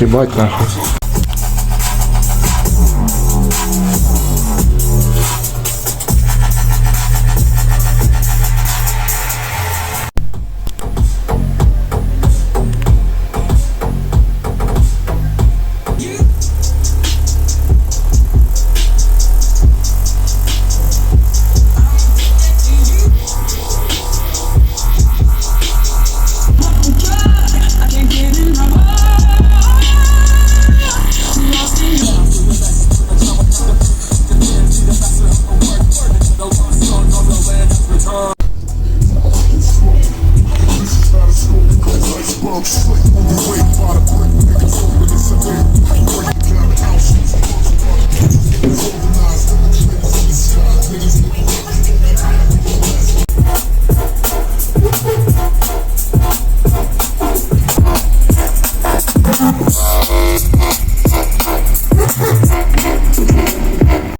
Ебать нахуй. Slick on the way, by the brick, niggas open, it's a bit. Break down the house.